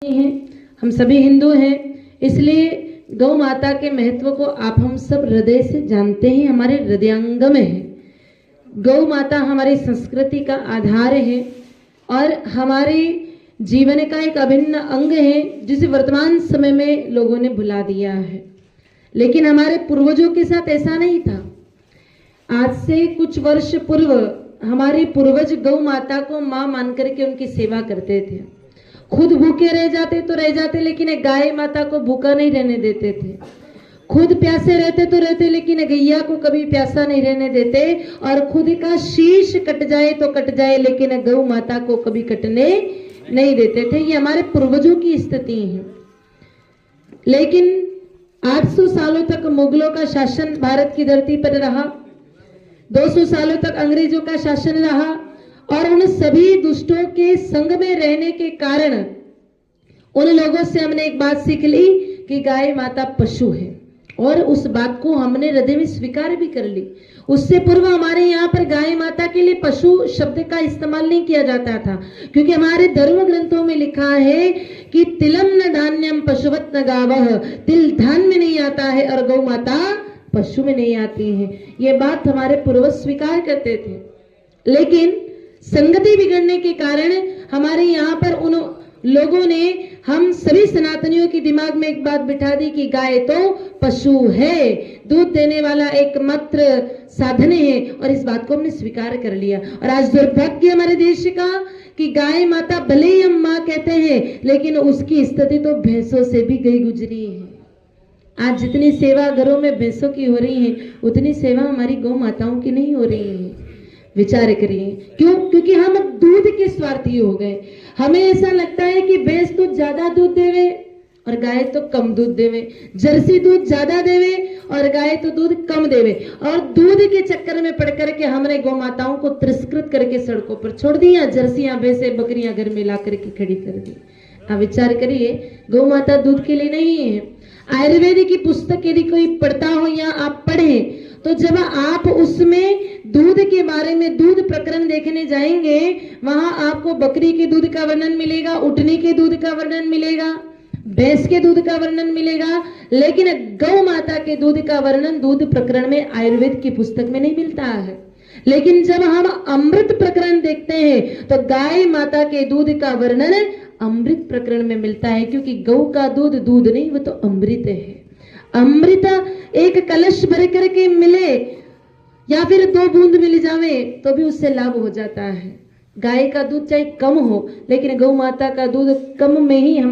हैं, हम सभी हिंदू हैं, इसलिए गौ माता के महत्व को आप हम सब हृदय से जानते हैं, हमारे हृदयांग में है। गौ माता हमारी संस्कृति का आधार है और हमारे जीवन का एक अभिन्न अंग है, जिसे वर्तमान समय में लोगों ने भुला दिया है। लेकिन हमारे पूर्वजों के साथ ऐसा नहीं था। आज से कुछ वर्ष पूर्व हमारे पूर्वज गौ माता को मां मान करके उनकी सेवा करते थे। खुद भूखे रह जाते तो रह जाते, लेकिन एक गाय माता को भूखा नहीं रहने देते थे। खुद प्यासे रहते तो रहते, लेकिन गैया को कभी प्यासा नहीं रहने देते। और खुद का शीश कट जाए तो कट जाए, लेकिन गौ माता को कभी कटने नहीं देते थे। ये हमारे पूर्वजों की स्थिति है। लेकिन 800 सालों तक मुगलों का शासन भारत की धरती पर रहा, 200 सालों तक अंग्रेजों का शासन रहा, और उन सभी दुष्टों के संग में रहने के कारण उन लोगों से हमने एक बात सीख ली कि गाय माता पशु है, और उस बात को हमने हृदय में स्वीकार भी कर ली। उससे पूर्व हमारे यहाँ पर गाय माता के लिए पशु शब्द का इस्तेमाल नहीं किया जाता था, क्योंकि हमारे धर्म ग्रंथों में लिखा है कि तिलम न धान्यम पशुवत न गावह, तिल धान में नहीं आता है और गौ माता पशु में नहीं आती है। ये बात हमारे पूर्वज स्वीकार करते थे। लेकिन संगति बिगड़ने के कारण हमारे यहाँ पर उन लोगों ने हम सभी सनातनियों के दिमाग में एक बात बिठा दी कि गाय तो पशु है, दूध देने वाला एकमात्र साधन है, और इस बात को हमने स्वीकार कर लिया। और आज दुर्भाग्य हमारे देश का कि गाय माता भले ही हम माँ कहते हैं, लेकिन उसकी स्थिति तो भैंसों से भी गई गुजरी है। आज जितनी सेवा घरों में भैंसों की हो रही है, उतनी सेवा हमारी गौ माताओं की नहीं हो रही है। विचार करिए क्यों? क्योंकि हम दूध के स्वार्थी हो गए। हमें ऐसा लगता है कि भैंस तो ज्यादा दूध देवे और गाय तो कम दूध देवे, जर्सी दूध ज्यादा देवे और गाय तो दूध कम देवे, और दूध के चक्कर में पड़ करके हमने गौ माताओं को तिरस्कृत करके सड़कों पर छोड़ दिया, जर्सियां भैंसे बकरियां घर में ला करके खड़ी कर दी। आप विचार करिए, गौ माता दूध के लिए नहीं है। आयुर्वेद की पुस्तक यदि कोई पढ़ता हो या आप पढ़ें, तो जब आप उसमें दूध के बारे में दूध प्रकरण देखने जाएंगे, वहां आपको बकरी के दूध का वर्णन मिलेगा, ऊँटनी के दूध का वर्णन मिलेगा, भैंस के दूध का वर्णन मिलेगा, लेकिन गौ माता के दूध का वर्णन दूध प्रकरण में आयुर्वेद की पुस्तक में नहीं मिलता है। लेकिन जब हम अमृत प्रकरण देखते हैं तो गाय माता के दूध का वर्णन अमृत प्रकरण में मिलता है, क्योंकि गौ का दूध दूध नहीं, वो तो अमृत है। अमृत एक कलश भर करके मिले या फिर 2 बूंद मिल जावे तो भी उससे लाभ हो जाता है। गाय का दूध चाहे कम हो, लेकिन गौ माता का दूध कम में ही हम